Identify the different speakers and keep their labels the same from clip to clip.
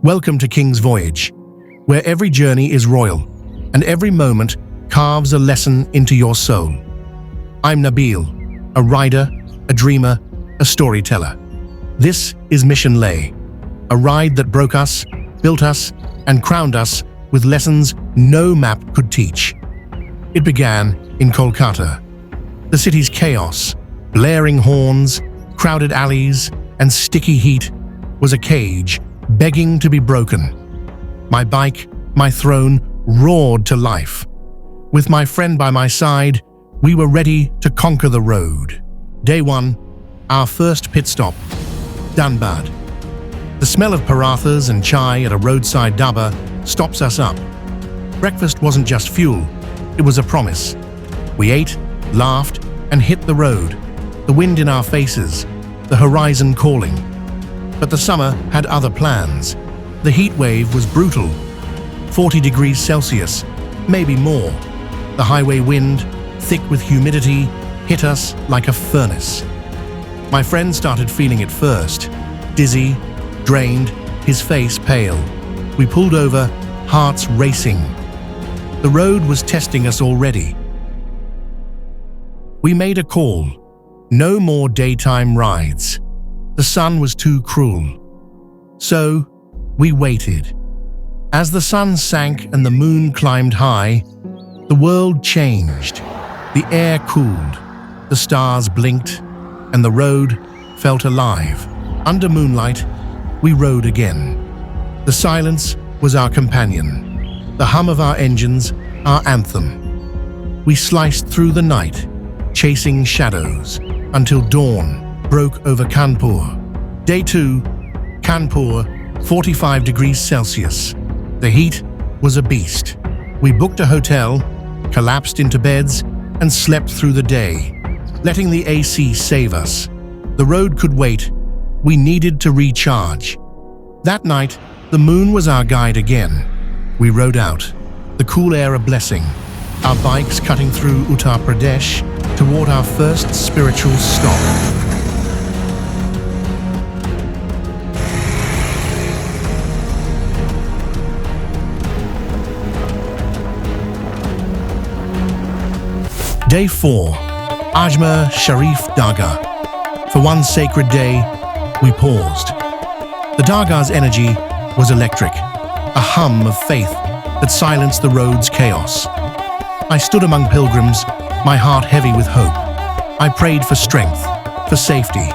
Speaker 1: Welcome to King's Voyage, where every journey is royal and every moment carves a lesson into your soul. I'm Nabeel, a rider, a dreamer, a storyteller. This is Mission Leh, a ride that broke us, built us, and crowned us with lessons no map could teach. It began in Kolkata. The city's chaos, blaring horns, crowded alleys, and sticky heat was a cage begging to be broken. My bike, my throne, roared to life. With my friend by my side, we were ready to conquer the road. Day 1, our first pit stop, Dhanbad. The smell of parathas and chai at a roadside dhaba stops us up. Breakfast wasn't just fuel, it was a promise. We ate, laughed, and hit the road, the wind in our faces, the horizon calling. But the summer had other plans. The heat wave was brutal. 40 degrees Celsius, maybe more. The highway wind, thick with humidity, hit us like a furnace. My friend started feeling it first. Dizzy, drained, his face pale. We pulled over, hearts racing. The road was testing us already. We made a call. No more daytime rides. The sun was too cruel. So, we waited. As the sun sank and the moon climbed high, the world changed. The air cooled, the stars blinked, and the road felt alive. Under moonlight, we rode again. The silence was our companion. The hum of our engines, our anthem. We sliced through the night, chasing shadows, until dawn broke over Kanpur. Day 2, Kanpur, 45 degrees Celsius. The heat was a beast. We booked a hotel, collapsed into beds, and slept through the day, letting the AC save us. The road could wait. We needed to recharge. That night, the moon was our guide again. We rode out, the cool air a blessing, our bikes cutting through Uttar Pradesh toward our first spiritual stop. Day 4, Ajmer Sharif Dargah. For one sacred day, we paused. The Dargah's energy was electric, a hum of faith that silenced the road's chaos. I stood among pilgrims, my heart heavy with hope. I prayed for strength, for safety.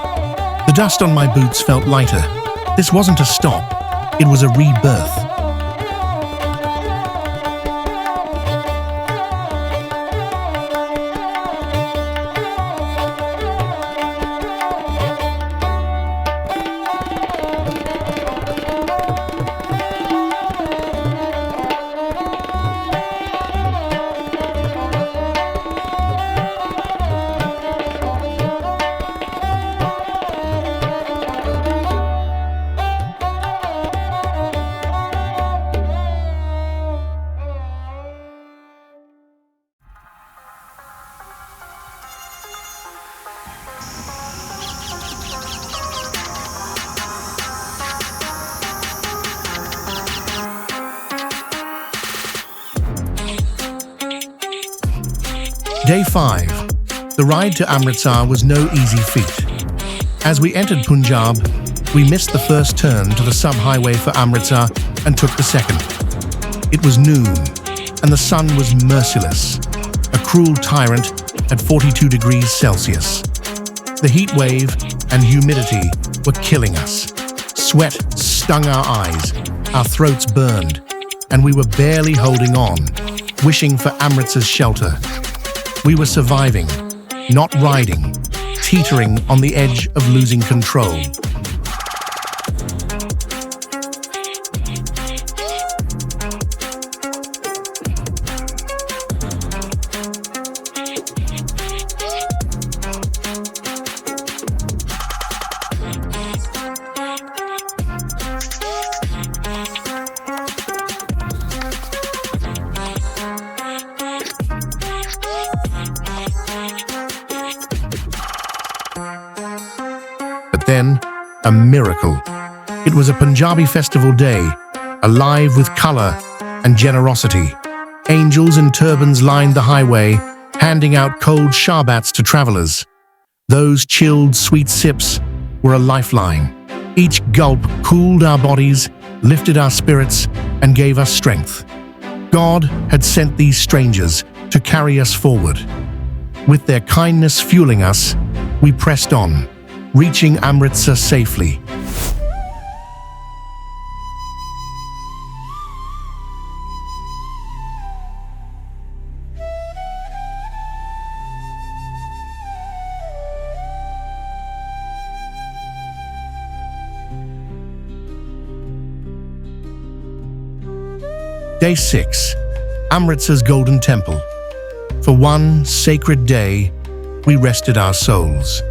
Speaker 1: The dust on my boots felt lighter. This wasn't a stop, it was a rebirth. Day 5. The ride to Amritsar was no easy feat. As we entered Punjab, we missed the first turn to the sub-highway for Amritsar and took the second. It was noon, and the sun was merciless, a cruel tyrant at 42 degrees Celsius. The heat wave and humidity were killing us. Sweat stung our eyes, our throats burned, and we were barely holding on, wishing for Amritsar's shelter. We were surviving, not riding, teetering on the edge of losing control. Then, a miracle. It was a Punjabi festival day, alive with color and generosity. Angels in turbans lined the highway, handing out cold sharbats to travelers. Those chilled, sweet sips were a lifeline. Each gulp cooled our bodies, lifted our spirits, and gave us strength. God had sent these strangers to carry us forward. With their kindness fueling us, we pressed on, reaching Amritsar safely. Day 6. Amritsar's Golden Temple. For one sacred day, we rested our souls.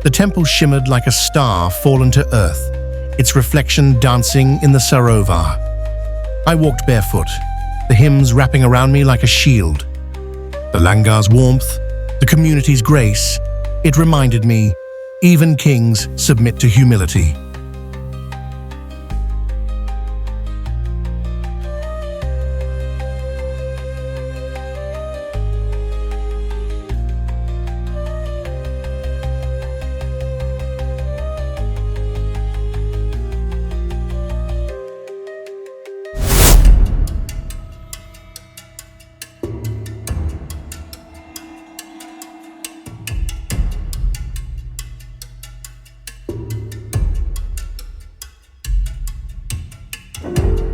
Speaker 1: The temple shimmered like a star fallen to earth, its reflection dancing in the Sarovar. I walked barefoot, the hymns wrapping around me like a shield. The langar's warmth, the community's grace, it reminded me, even kings submit to humility.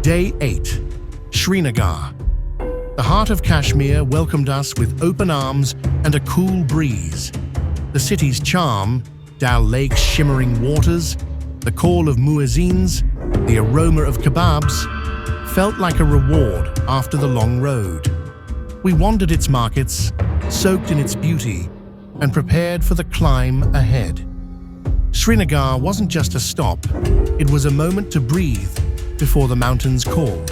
Speaker 1: Day 8. Srinagar. The heart of Kashmir welcomed us with open arms and a cool breeze. The city's charm, Dal Lake's shimmering waters, the call of muezzins, the aroma of kebabs, felt like a reward after the long road. We wandered its markets, soaked in its beauty, and prepared for the climb ahead. Srinagar wasn't just a stop, it was a moment to breathe before the mountains called.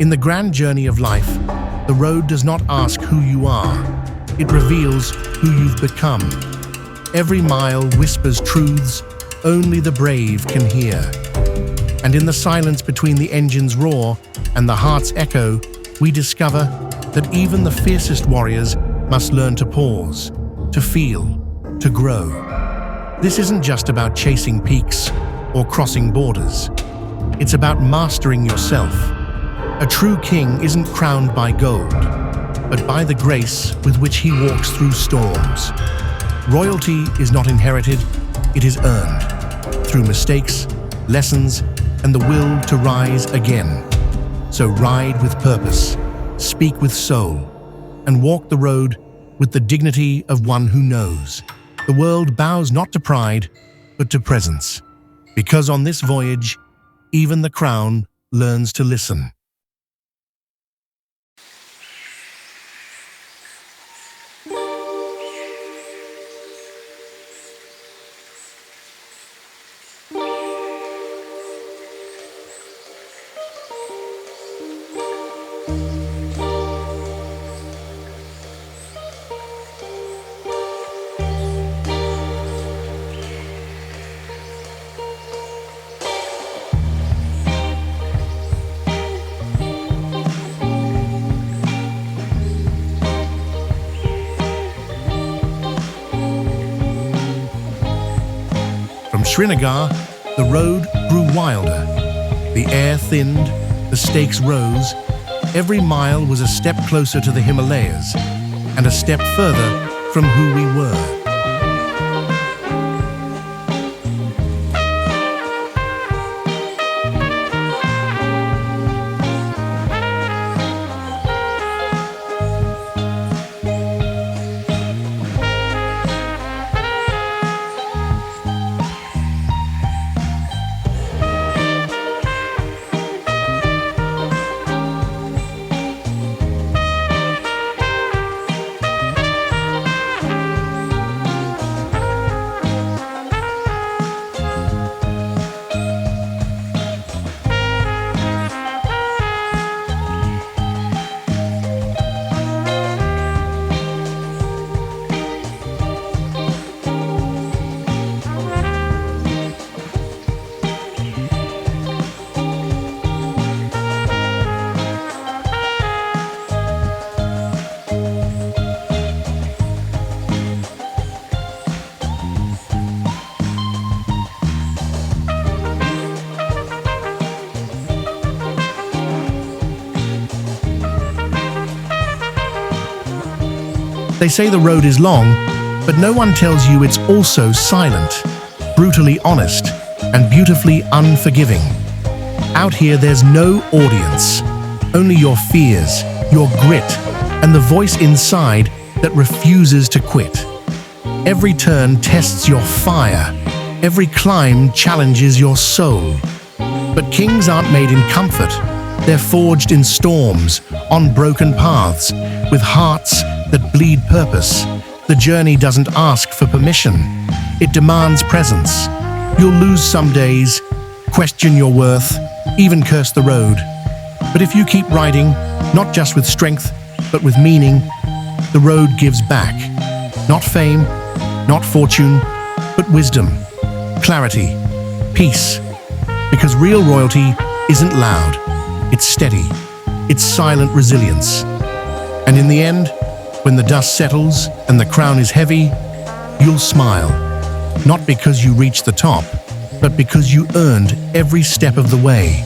Speaker 1: In the grand journey of life, the road does not ask who you are, it reveals who you've become. Every mile whispers truths only the brave can hear. And in the silence between the engine's roar and the heart's echo, we discover that even the fiercest warriors must learn to pause, to feel, to grow. This isn't just about chasing peaks or crossing borders. It's about mastering yourself. A true king isn't crowned by gold, but by the grace with which he walks through storms. Royalty is not inherited, it is earned through mistakes, lessons, and the will to rise again. So ride with purpose, speak with soul, and walk the road with the dignity of one who knows. The world bows not to pride, but to presence. Because on this voyage, even the crown learns to listen. From Srinagar, the road grew wilder. The air thinned, the stakes rose. Every mile was a step closer to the Himalayas, and a step further from who we were. They say the road is long, but no one tells you it's also silent, brutally honest, and beautifully unforgiving. Out here, there's no audience, only your fears, your grit, and the voice inside that refuses to quit. Every turn tests your fire, every climb challenges your soul. But kings aren't made in comfort, they're forged in storms, on broken paths, with hearts that bleed purpose. The journey doesn't ask for permission, it demands presence. You'll lose some days, question your worth, even curse the road. But if you keep riding, not just with strength, but with meaning, the road gives back. Not fame, not fortune, but wisdom, clarity, peace. Because real royalty isn't loud, it's steady, it's silent resilience. And in the end, when the dust settles and the crown is heavy, you'll smile. Not because you reached the top, but because you earned every step of the way.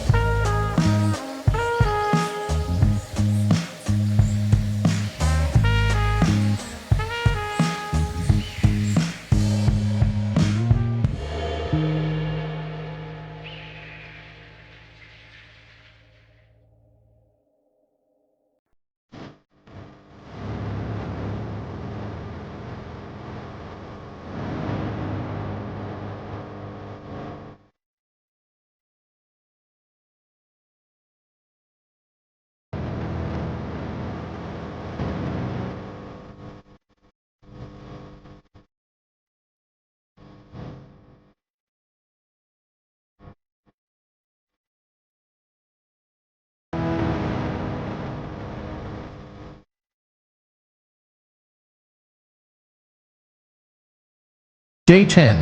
Speaker 1: Day 10.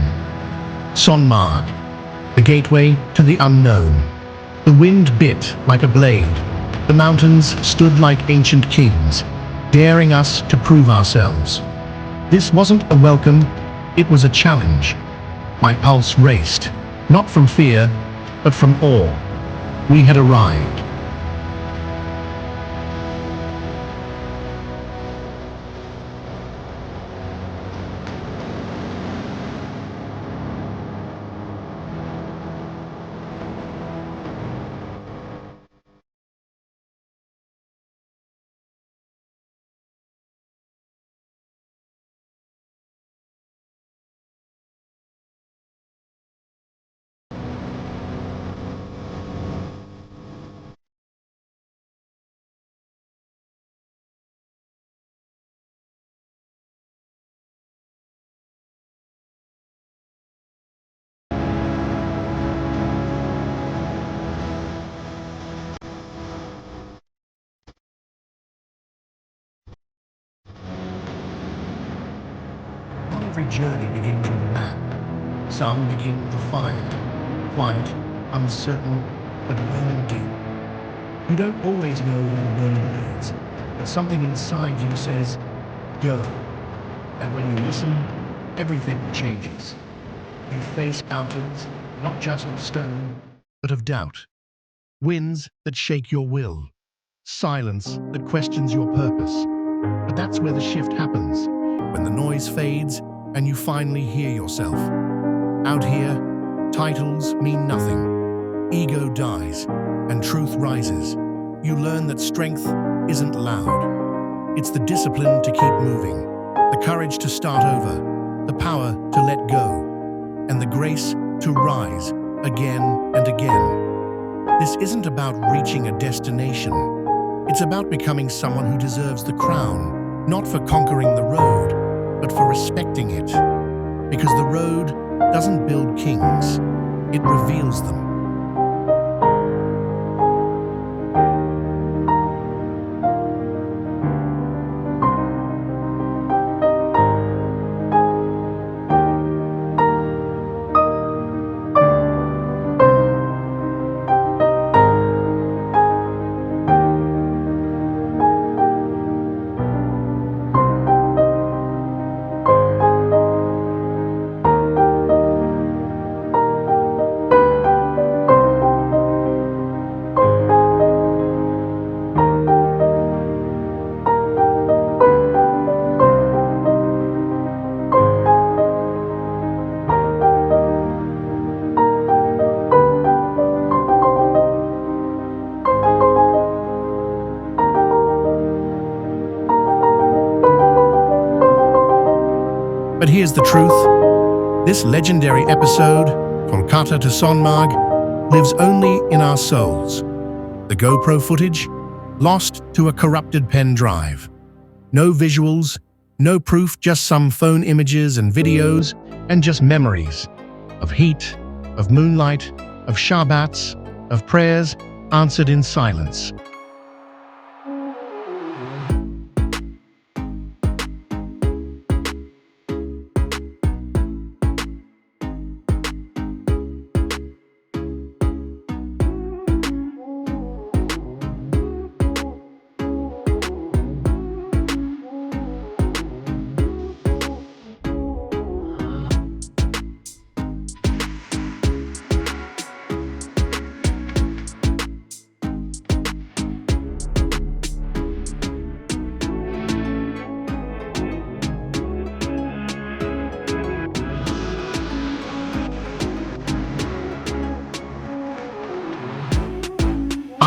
Speaker 1: Sonmarg, the gateway to the unknown. The wind bit like a blade. The mountains stood like ancient kings, daring us to prove ourselves. This wasn't a welcome, it was a challenge. My pulse raced, not from fear, but from awe. We had arrived. Not every journey begins with a map. Some begin with a fire, quiet, uncertain, but burning deep. You don't always know where the burning leads, but something inside you says, go. And when you listen, everything changes. You face mountains, not just of stone, but of doubt. Winds that shake your will. Silence that questions your purpose. But that's where the shift happens, when the noise fades and you finally hear yourself. Out here, titles mean nothing. Ego dies, and truth rises. You learn that strength isn't loud. It's the discipline to keep moving, the courage to start over, the power to let go, and the grace to rise again and again. This isn't about reaching a destination. It's about becoming someone who deserves the crown, not for conquering the road, but for respecting it. Because the road doesn't build kings, it reveals them. But here's the truth. This legendary episode, Kolkata to Sonmarg, lives only in our souls. The GoPro footage, lost to a corrupted pen drive. No visuals, no proof, just some phone images and videos, and just memories of heat, of moonlight, of Shabbats, of prayers answered in silence.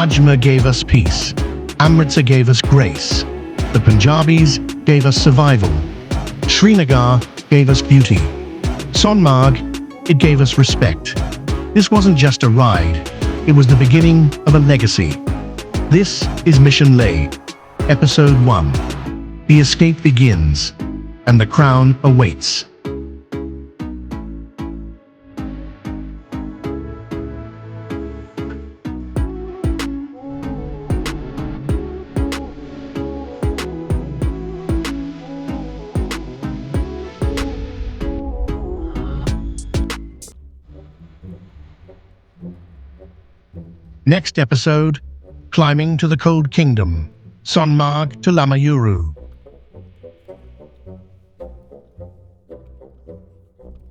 Speaker 1: Ajmer gave us peace. Amritsar gave us grace. The Punjabis gave us survival. Srinagar gave us beauty. Sonmarg, it gave us respect. This wasn't just a ride. It was the beginning of a legacy. This is Mission Leh, Episode 1. The escape begins, and the crown awaits. Next episode, climbing to the Cold Kingdom, Sonmarg to Lamayuru.